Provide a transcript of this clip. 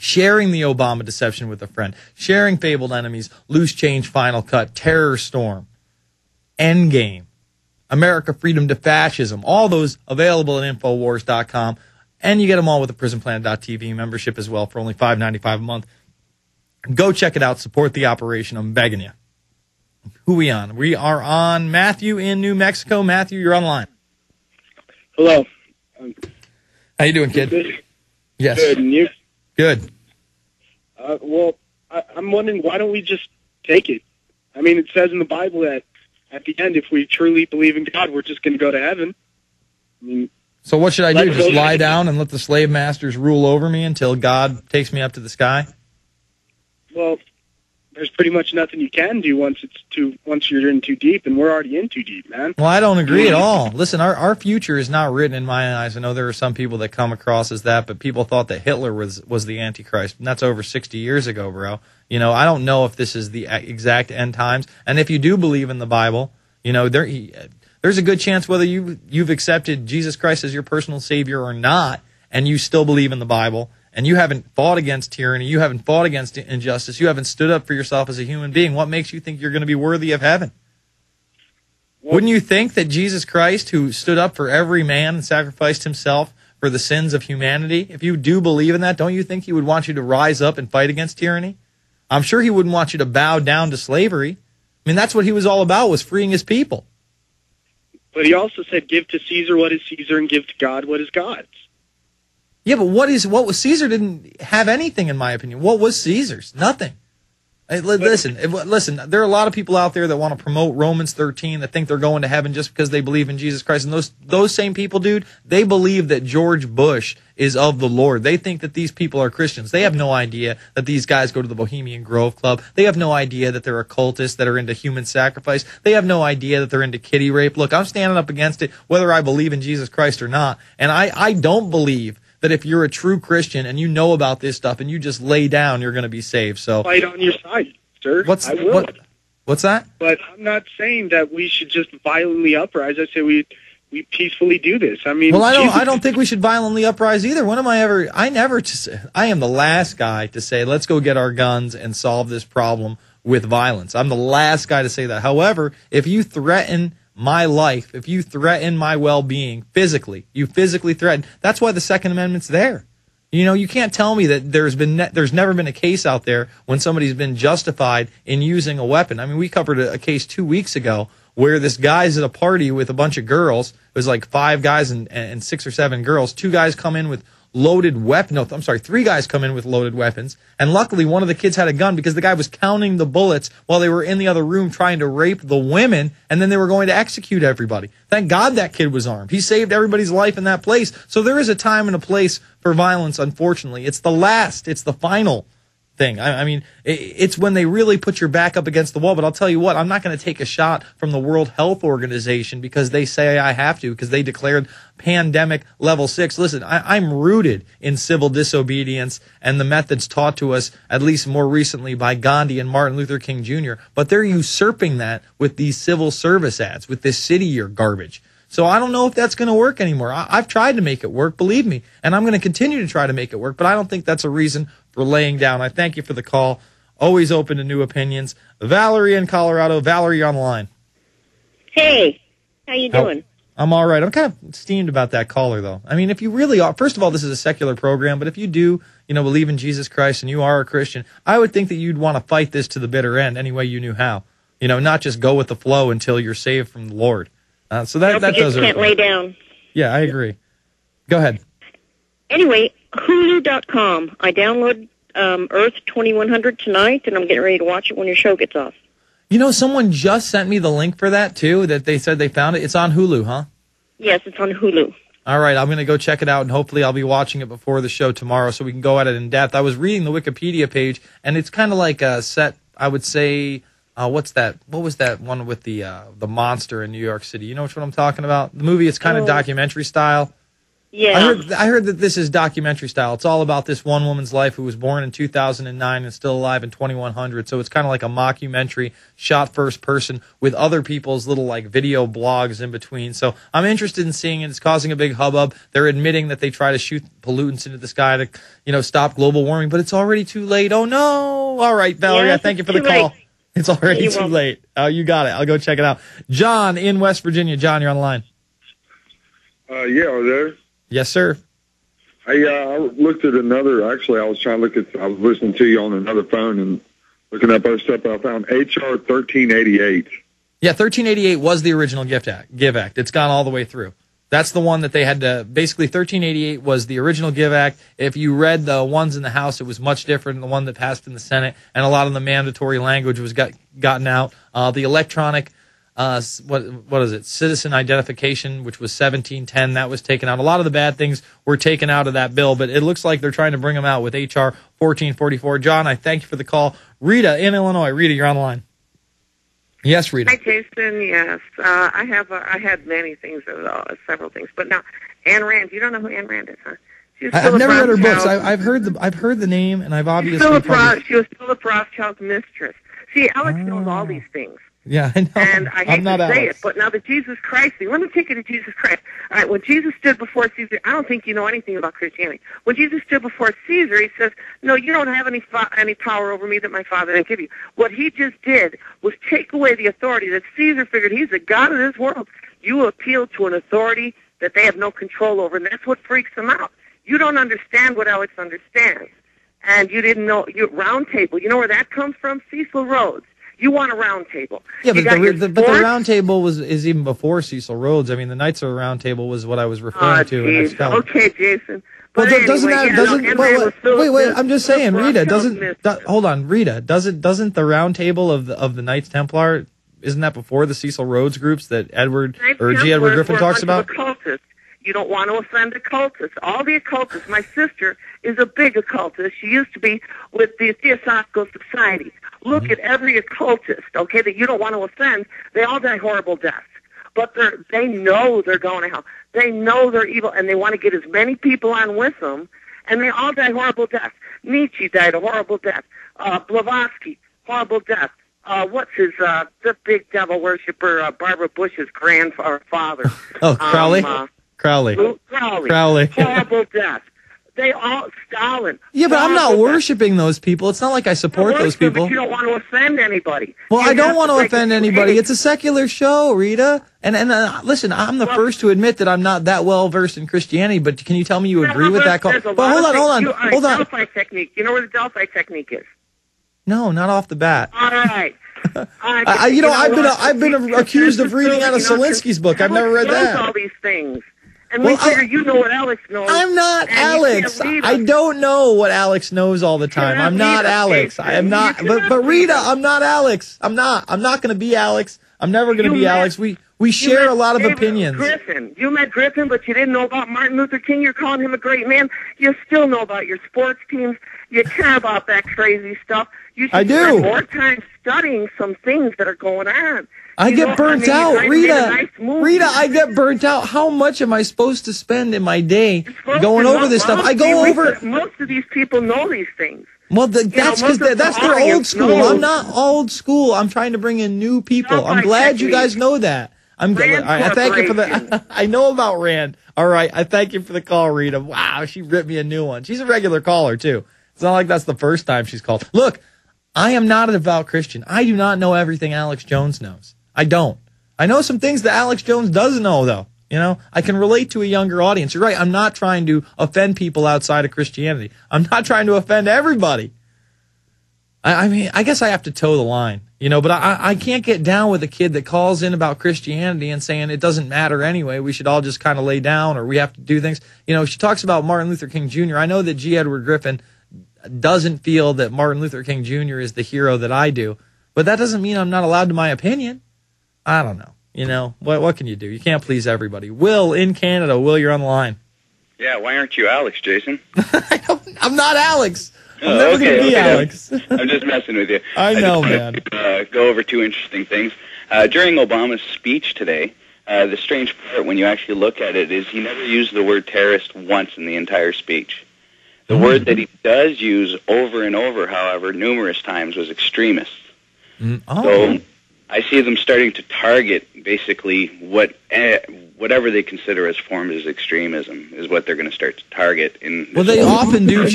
sharing the Obama deception with a friend, sharing Fabled Enemies, Loose Change, Final Cut, Terror Storm, Endgame, America, Freedom to Fascism, all those available at Infowars.com. And you get them all with the PrisonPlanet.tv membership as well for only $5.95 a month. Go check it out. Support the operation. I'm begging you. Who we on? We are on Matthew in New Mexico. Matthew, you're online. Hello. How you doing, kid? Good. Yes. Good. And you? Good. Well, I'm wondering, why don't we just take it? I mean, it says in the Bible that at the end, if we truly believe in God, we're just going to go to heaven. I mean, so what should I do? Just lie down and let the slave masters rule over me until God takes me up to the sky? Well, there's pretty much nothing you can do once you're in too deep, and we're already in too deep, man. Well, I don't agree at all. Listen, our future is not written in my eyes. I know there are some people that come across as that, but people thought that Hitler was the Antichrist, and that's over 60 years ago, bro. You know, I don't know if this is the exact end times, and if you do believe in the Bible, you know, there's a good chance whether you've accepted Jesus Christ as your personal Savior or not, and you still believe in the Bible, and you haven't fought against tyranny, you haven't fought against injustice, you haven't stood up for yourself as a human being, what makes you think you're going to be worthy of heaven? Wouldn't you think that Jesus Christ, who stood up for every man and sacrificed himself for the sins of humanity, if you do believe in that, don't you think he would want you to rise up and fight against tyranny? I'm sure he wouldn't want you to bow down to slavery. I mean, that's what he was all about, was freeing his people. But he also said, give to Caesar what is Caesar and give to God what is God's. Yeah, but what was Caesar didn't have anything, in my opinion. What was Caesar's? Nothing. Listen, there are a lot of people out there that want to promote Romans 13 that think they're going to heaven just because they believe in Jesus Christ. And those same people, dude, they believe that George Bush is of the Lord. They think that these people are Christians. They have no idea that these guys go to the Bohemian Grove Club. They have no idea that they're occultists that are into human sacrifice. They have no idea that they're into kitty rape. Look, I'm standing up against it whether I believe in Jesus Christ or not. And I don't believe that if you're a true Christian and you know about this stuff and you just lay down, you're going to be saved. So fight on your side, sir. What's that? But I'm not saying that we should just violently uprise. I say we peacefully do this. I mean, well, I don't think we should violently uprise either. When am I ever? I am the last guy to say let's go get our guns and solve this problem with violence. I'm the last guy to say that. However, if you threaten my life, if you threaten my well-being physically, you physically threaten. That's why the Second Amendment's there. You know, you can't tell me that there's never been a case out there when somebody's been justified in using a weapon. I mean, we covered a case 2 weeks ago where this guy's at a party with a bunch of girls. It was like 5 guys and 6 or 7 girls. 2 guys come in with loaded weapons. No, I'm sorry, 3 guys come in with loaded weapons. And luckily, one of the kids had a gun because the guy was counting the bullets while they were in the other room trying to rape the women, and then they were going to execute everybody. Thank God that kid was armed. He saved everybody's life in that place. So there is a time and a place for violence, unfortunately. It's the final thing. I mean, it's when they really put your back up against the wall. But I'll tell you what, I'm not going to take a shot from the World Health Organization because they say I have to, because they declared pandemic level 6. Listen, I'm rooted in civil disobedience and the methods taught to us, at least more recently, by Gandhi and Martin Luther King Jr. But they're usurping that with these civil service ads, with this city year garbage. So I don't know if that's going to work anymore. I've tried to make it work, believe me, and I'm going to continue to try to make it work, but I don't think that's a reason for laying down. I thank you for the call. Always open to new opinions. Valerie in Colorado. Valerie, you're on the line. Hey, how you doing? I'm all right. I'm kind of steamed about that caller, though. I mean, if you really are, first of all, this is a secular program, but if you do, believe in Jesus Christ and you are a Christian, I would think that you'd want to fight this to the bitter end any way you knew how. Not just go with the flow until you're saved from the Lord. So that does it. Can't lay down. Yeah, I agree. Go ahead. Anyway, Hulu.com. I downloaded Earth 2100 tonight, and I'm getting ready to watch it when your show gets off. Someone just sent me the link for that, too, that they said they found it. It's on Hulu, huh? Yes, it's on Hulu. All right, I'm going to go check it out, and hopefully I'll be watching it before the show tomorrow so we can go at it in depth. I was reading the Wikipedia page, and it's kind of like a set, I would say, what's that? What was that one with the monster in New York City? You know which one I'm talking about? The movie, it's kind of documentary style. Yeah. I heard that this is documentary style. It's all about this one woman's life who was born in 2009 and still alive in 2100. So it's kind of like a mockumentary shot first person with other people's little like video blogs in between. So I'm interested in seeing it. It's causing a big hubbub. They're admitting that they try to shoot pollutants into the sky to, stop global warming, but it's already too late. Oh no. All right, Valerie, Yes, thank you for the it's call. too late. It's already You're too welcome. late. Oh, you got it. I'll go check it out. John in West Virginia. John, you're on the line. Yeah, are there? Yes, sir. I looked at another. Actually, I was listening to you on another phone and looking up other stuff. I found HR 1388. Yeah, 1388 was the original Give Act. It's gone all the way through. That's the one that they had to, basically 1388 was the original Give Act. If you read the ones in the House, it was much different than the one that passed in the Senate, and a lot of the mandatory language was gotten out. The electronic, what is it, citizen identification, which was 1710, that was taken out. A lot of the bad things were taken out of that bill, but it looks like they're trying to bring them out with HR 1444. John, I thank you for the call. Rita in Illinois. Rita, you're on the line. Yes, Rita. Hi, Jason. Yes, I had many things, several things, but now Ayn Rand. You don't know who Ayn Rand is, huh? I've never read her books. I've heard the name, and I've obviously she was Philip Rothschild's mistress. See, Alex knows all these things. Yeah, I know. And I hate to say it, but now the Jesus Christ thing, let me take you to Jesus Christ. All right, when Jesus stood before Caesar, I don't think you know anything about Christianity. When Jesus stood before Caesar, he says, no, you don't have any power over me that my Father didn't give you. What he just did was take away the authority that Caesar figured he's the God of this world. You appeal to an authority that they have no control over, and that's what freaks them out. You don't understand what Alex understands. And you didn't know, round table, you know where that comes from? Cecil Rhodes. You want a round table. Yeah, but the round table is even before Cecil Rhodes. I mean, the Knights of the Round Table was what I was referring to. Okay, Jason. But wait, I'm just saying, Rita, hold on, Rita, doesn't the Round Table of the Knights Templar, isn't that before the Cecil Rhodes groups that G. Edward Griffin talks about? Occultists. You don't want to offend occultists. All the occultists. My sister is a big occultist. She used to be with the Theosophical Society. Look at every occultist, okay, that you don't want to offend. They all die horrible deaths. But they know they're going to hell. They know they're evil, and they want to get as many people on with them, and they all die horrible deaths. Nietzsche died a horrible death. Blavatsky, horrible death. What's his, the big devil worshiper, Barbara Bush's grandfather. Oh, Crowley? Crowley. Horrible death. They all, Stalin. Yeah, but I'm not worshiping those people. It's not like I support those people. But you don't want to offend anybody. Well, I don't want to offend anybody. It's a secular show, Rita. And listen, I'm the first to admit that I'm not that well versed in Christianity, but can you tell me you agree with that call? But hold on. Delphi technique. You know where the Delphi technique is? No, not off the bat. All right. I've been accused of reading out of Solinsky's book. I've never read that. All these things. And we figure you know what Alex knows. I'm not Alex. I don't know what Alex knows all the time. I'm not Alex. I am not. But Rita, I'm not Alex. I'm not going to be Alex. I'm never going to be Alex. We share a lot of opinions. Griffin. You met Griffin, but you didn't know about Martin Luther King. You're calling him a great man. You still know about your sports teams. You care about that crazy stuff. You should spend more time studying some things that are going on. I get burnt out, Rita. Rita, I get burnt out. How much am I supposed to spend in my day going over this stuff? I go over. Most of these people know these things. Well, that's because that's their old school. I'm not old school. I'm trying to bring in new people. I'm glad you guys know that. I'm glad. I thank you for the. I know about Rand. All right, I thank you for the call, Rita. Wow, she ripped me a new one. She's a regular caller too. It's not like that's the first time she's called. Look, I am not a devout Christian. I do not know everything Alex Jones knows. I don't. I know some things that Alex Jones doesn't know, though. You know, I can relate to a younger audience. You're right. I'm not trying to offend people outside of Christianity. I'm not trying to offend everybody. I mean, I guess I have to toe the line, you know, but I can't get down with a kid that calls in about Christianity and saying it doesn't matter anyway. We should all just kind of lay down or we have to do things. You know, she talks about Martin Luther King Jr. I know that G. Edward Griffin doesn't feel that Martin Luther King Jr. is the hero that I do, but that doesn't mean I'm not allowed to my opinion. I don't know. You know, what can you do? You can't please everybody. Will in Canada. Will, you're on the line. Yeah, why aren't you Alex, Jason? I'm not Alex. I'm never going to be Alex. I'm just messing with you. I know, man. Go over two interesting things. During Obama's speech today, The strange part, when you actually look at it, is he never used the word terrorist once in the entire speech. The word that he does use over and over, however, numerous times, was extremist. So I see them starting to target basically whatever they consider as formed as extremism is what they're going to start to target. Well, they often do change